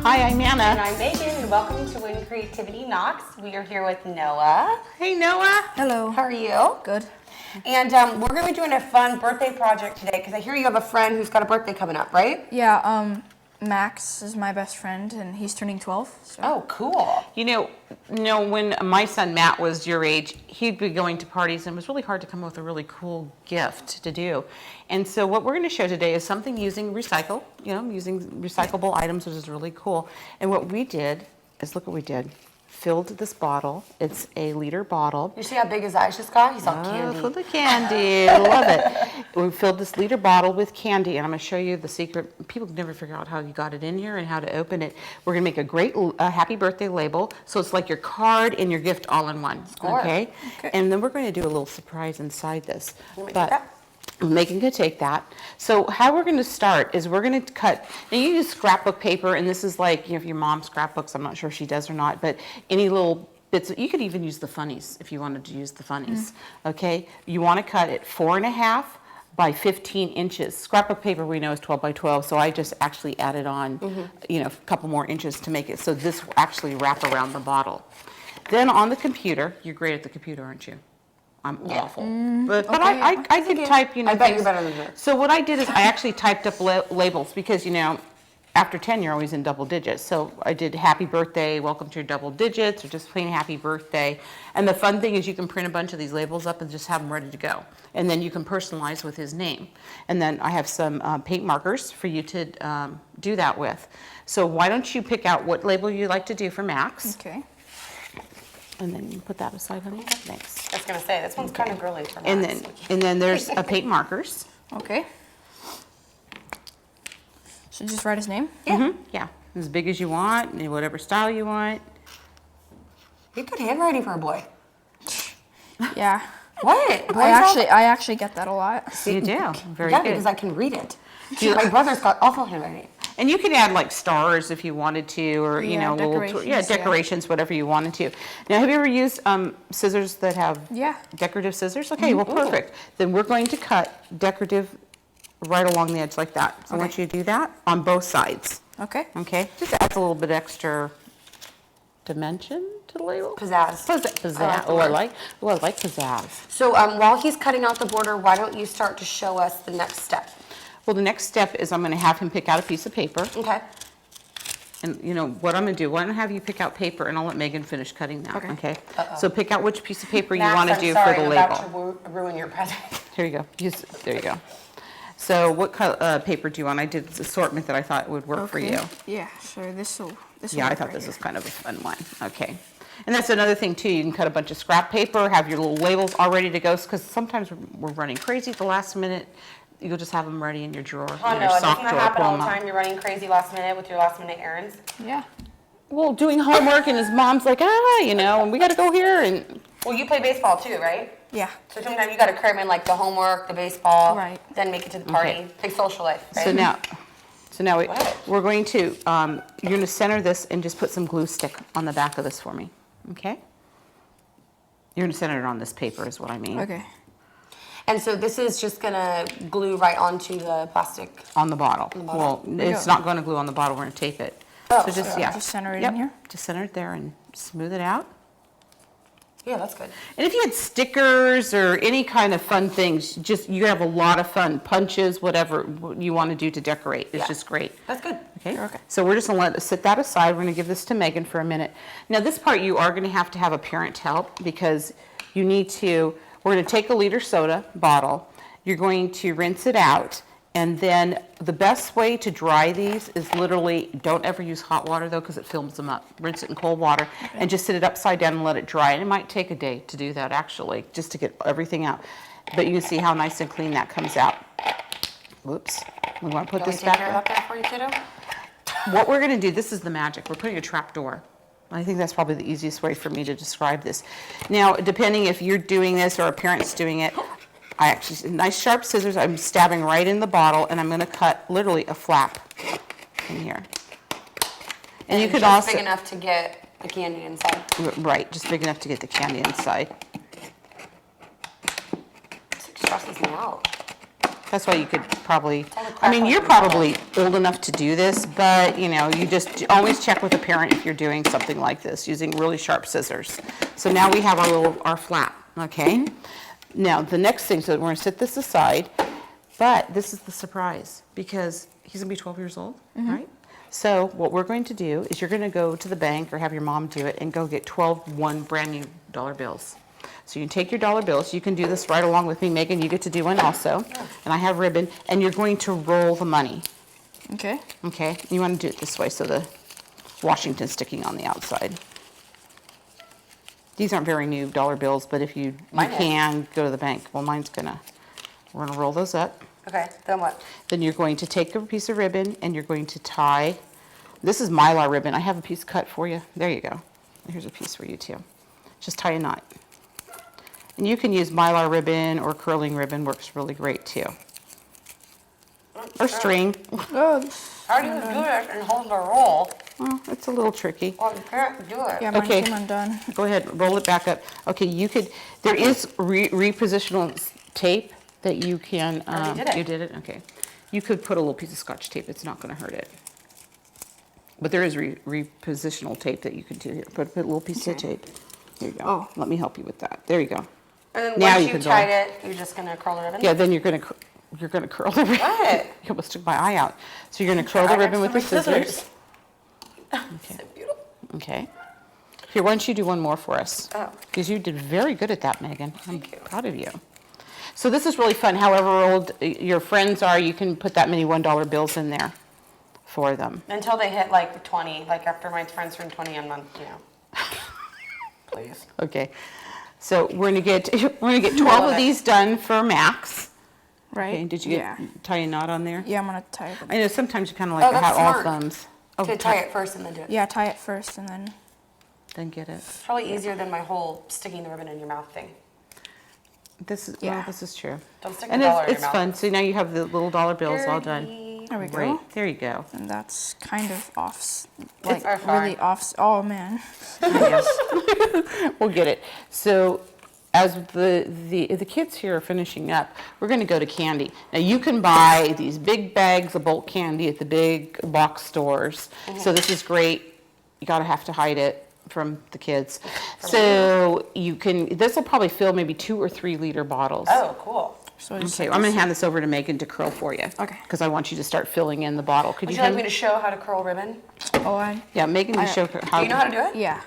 Hi, I'm Anna. And I'm Megan, and welcome to When Creativity Knocks. We are here with Noah. Hey, Noah. Hello. How are you? Good. And we're going to be doing a fun birthday project today because I hear you have a friend who's got a birthday coming up, right? Yeah, Max is my best friend, and he's turning 12. So. Oh, cool. You know, when my son Matt was your age, he'd be going to parties, and it was really hard to come up with a really cool gift to do. And so what we're going to show today is something using using recyclable items, which is really cool. And what we did is, look what we did. Filled this bottle. It's a liter bottle. You see how big his eyes just got? He's all candy. Full of candy. I love it. We filled this liter bottle with candy, and I'm going to show you the secret. People never figure out how you got it in here and how to open it. We're going to make a great happy birthday label, so it's like your card and your gift all in one. Okay? And then we're going to do a little surprise inside this. Megan could take that. So how we're going to start is we're going to cut. Now you use scrapbook paper, and this is like, if your mom scrapbooks, I'm not sure if she does or not, but any little bits. You could even use the funnies if you wanted to use the funnies. Okay, you want to cut it 4.5 by 15 inches. Scrapbook paper we know is 12 by 12, so I just actually added on, a couple more inches to make it so this will actually wrap around the bottle. Then on the computer, you're great at the computer, aren't you? I'm awful, but I can type, I bet you're better than me. So what I did is I actually typed up labels because, after 10, you're always in double digits. So I did happy birthday, welcome to your double digits, or just plain happy birthday. And the fun thing is you can print a bunch of these labels up and just have them ready to go. And then you can personalize with his name. And then I have some paint markers for you to do that with. So why don't you pick out what label you'd like to do for Max? Okay. And then you put that aside, honey. Thanks. I was going to say, this one's kind of girly for Max. And then there's paint markers. Okay. So just write his name? Yeah. Yeah, as big as you want, in whatever style you want. You have good handwriting for a boy. Yeah. What? I actually get that a lot. You do. Very Yeah, good. because I can read it. My brother's got awful handwriting. And you could add like stars if you wanted to, or decorations, decorations, whatever you wanted to. Now, have you ever used scissors that have decorative scissors? Okay, well, perfect. Then we're going to cut decorative right along the edge like that. So I want you to do that on both sides. Okay. Okay, just adds a little bit extra dimension to the label. Pizzazz. Pizzazz. I like pizzazz. So while he's cutting out the border, why don't you start to show us the next step? Well, the next step is I'm going to have him pick out a piece of paper. Okay. And what I'm going to do, why don't I have you pick out paper, and I'll let Megan finish cutting that, okay? So pick out which piece of paper you want to do for the label. Max, I'm sorry, I'm about to ruin your present. Here you go. There you go. So what paper do you want? I did this assortment that I thought would work for you. Yeah, so this will Yeah, I thought this was kind of a fun one. Okay. And that's another thing, too. You can cut a bunch of scrap paper, have your little labels all ready to go, because sometimes we're running crazy at the last minute. You'll just have them ready in your drawer, in your sock doesn't that drawer. happen all the time? You're running crazy last minute with your last minute errands? Yeah. Well, doing homework, and his mom's like, and we got to go here. And Well, you play baseball too, right? Yeah. So sometimes you got to cram in like the homework, the baseball, Right. then make it to the party. Okay. Big social life, right? So now What? we're going to, you're going to center this and just put some glue stick on the back of this for me, okay? You're going to center it on this paper is what I mean. Okay. And so this is just going to glue right onto the plastic. On the bottle. Well, it's not going to glue on the bottle, we're going to tape it. So just center it in here? Just center it there and smooth it out. Yeah, that's good. And if you had stickers or any kind of fun things, you have a lot of fun, punches, whatever you want to do to decorate. It's just great. That's good. Okay. So we're just going to set that aside. We're going to give this to Megan for a minute. Now this part you are going to have a parent help because we're going to take a liter soda bottle. You're going to rinse it out. And then the best way to dry these is literally, don't ever use hot water though because it films them up. Rinse it in cold water and just sit it upside down and let it dry. And it might take a day to do that actually, just to get everything out. But you can see how nice and clean that comes out. Whoops. We want to put this back Can we take care of that for you, kiddo? What we're going to do, this is the magic. We're putting a trap door. I think that's probably the easiest way for me to describe this. Now, depending if you're doing this or a parent's doing it, nice sharp scissors, I'm stabbing right in the bottle, and I'm going to cut literally a flap in here. And you could just also... big enough to get the candy inside. Right, just big enough to get the candy inside. It stresses me out. That's why you could probably, I mean, you're probably old enough to do this, but, you know, you just always check with a parent if you're doing something like this, using really sharp scissors. So now we have our flap, okay? Now, the next thing, so we're gonna set this aside, but this is the surprise, because he's gonna be 12 years old, right? So what we're going to do is you're gonna go to the bank or have your mom do it and go get 12 brand new dollar bills. So you can take your dollar bills, you can do this right along with me, Megan, you get to do one also, and I have ribbon, and you're going to roll the money, Okay. okay? You wanna do it this way so the Washington's sticking on the outside. These aren't very new dollar bills, but if you Mine is. can, go to the bank. Well, we're gonna roll those up. Okay, then what? Then you're going to take a piece of ribbon and you're going to tie, this is Mylar ribbon, I have a piece cut for you. There you go. Here's a piece for you too. Just tie a knot. And you can use Mylar ribbon or curling ribbon, works really great too. Or string. Oh, How do you do it and hold the roll? Well, it's a little tricky. Well, you can't do it. yeah, mine Okay. came undone. Go ahead, roll it back up. Okay, you could, there is repositional tape that you can. already did it. You did it? Okay. You could put a little piece of Scotch tape, it's not gonna hurt it. But there is repositional tape that you could do here. Put a little piece of tape. There you go. Oh. Let me help you with that. There you go. And then Now once you you can go. tied it, you're just gonna curl the ribbon? Yeah, then you're gonna curl the ribbon. What? You almost took my eye out. So you're gonna curl the ribbon with the scissors. So beautiful. Okay. Here, why don't you do one more for us? Oh. Because you did very good at that, Megan. I'm Thank you. proud of you. So this is really fun. However old your friends are, you can put that many $1 bills in there for them. Until they hit like 20, like after my friends turn 20, I'm not, you know. Please. Okay. So we're gonna get 12 love of it. these done for Max. Right? Okay, did you Yeah. tie a knot on there? Yeah, I'm gonna tie it. I know sometimes you kind of Oh, like to that's have all smart. thumbs. Oh, To tie it first and then do it. Yeah, tie it first and then. Then get it. It's probably easier than my whole sticking the ribbon in your mouth thing. Well, Yeah. this is true. Don't stick And a dollar in it's your mouth. fun. So now you have the little dollar bills all done. Dirty. There we go. Great. There you go. And that's kind of off, like It's fine. really off. Oh man. We'll get it. So as the kids here are finishing up, we're going to go to candy. Now you can buy these big bags of bulk candy at the big box stores. So this is great. You gotta have to hide it from the kids. So you can, this will probably fill maybe 2 or 3 liter bottles. Oh, cool. So I just Okay, I'm gonna hand this over to Megan to curl for you. Okay. Because I want you to start filling in the bottle. Could Would you you like hand me to show how to curl ribbon? Oh, I. Yeah, Megan, you show her how. Do you know how to do it? Yeah.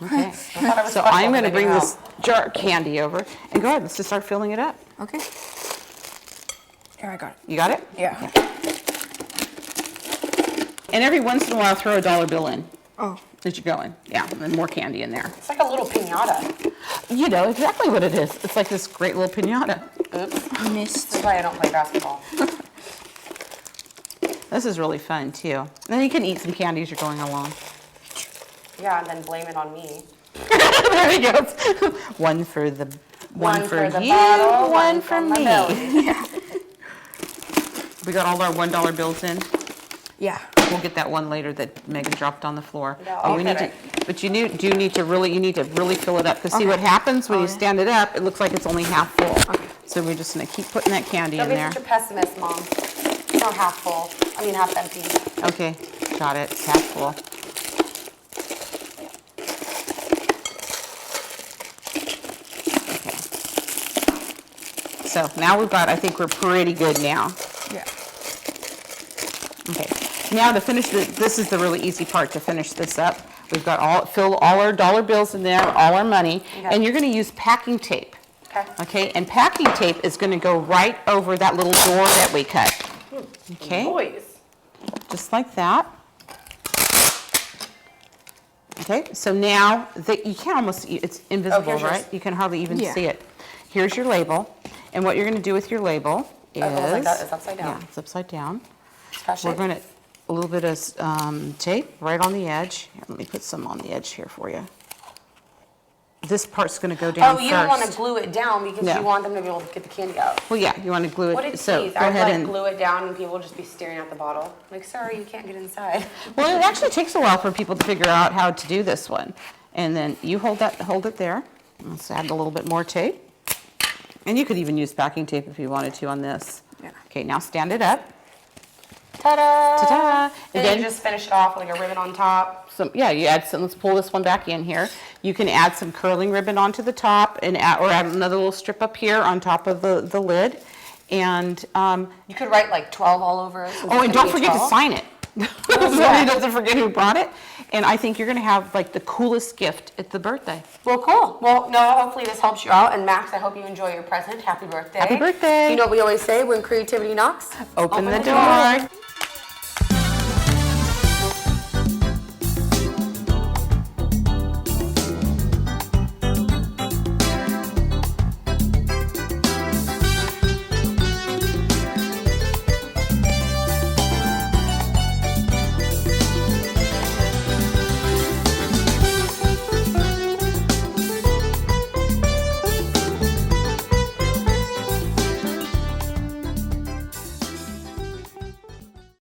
Okay. I thought I was So special I'm for gonna figuring bring out. this jar of candy over, and go ahead, let's just start filling it up. Okay. Here I got it. You got it? Yeah. And every once in a while, throw a dollar bill in Oh. as you're going. Yeah, and more candy in there. It's like a little piñata. You know exactly what it is. It's like this great little piñata. Oops. This Missed. is why I don't play basketball. This is really fun too. And then you can eat some candy as you're going along. Yeah, and then blame it on me. There he goes. One for the One for the you, bottle, one one for from my me. belly. We got all our $1 bills in. Yeah. We'll get that one later that Megan dropped on the floor. Yeah, But I'll we get need to, but you need to really fill it up. Because see what happens when you stand it up, it looks like it's only half full. So we're just gonna keep putting that candy Don't in be there. such a pessimist, Mom. It's not half full. I mean half empty. Okay, got it, it's half full. Okay. So now we've got, I think we're pretty good now. Yeah. Okay, now to finish this is the really easy part to finish this up. We've got fill all our dollar bills in there, all our money, and you're gonna use packing tape. Okay. Okay, and packing tape is gonna go right over that little door that we cut. Okay, Boys. just like that. Okay, so now you can almost, it's invisible, here's yours. right? You can hardly even Yeah. see it. Here's your label, and what you're gonna do with your label is. Oh, it looks like that. It's upside down. Yeah, it's upside down. Scratch We're it. gonna, a little bit of tape right on the edge. Here, let me put some on the edge here for you. This part's gonna go down Oh, first. you don't want to glue it down because No. you want them to be able to get the candy out. Well, yeah, you wanna glue it. What did So tease? go I'd ahead like and, glue it down and people would just be staring at the bottle. Like, sorry, you can't get inside. well, it actually takes a while for people to figure out how to do this one. And then you hold it there. Let's add a little bit more tape. And you could even use packing tape if you wanted to on this. Yeah. Okay, now stand it up. Ta-da! Ta-da! And then you just finish it off with like a ribbon on top. Some, yeah, you add some, let's pull this one back in here. You can add some curling ribbon onto the top and or add another little strip up here on top of the lid. And, You could write like 12 all over it. oh, and don't forget to sign it. So he doesn't forget who brought it. And I think you're gonna have like the coolest gift at the birthday. Well, cool. Well, Noah, hopefully this helps you out. And Max, I hope you enjoy your present. Happy birthday. Happy birthday. You know what we always say when creativity knocks? Open the door.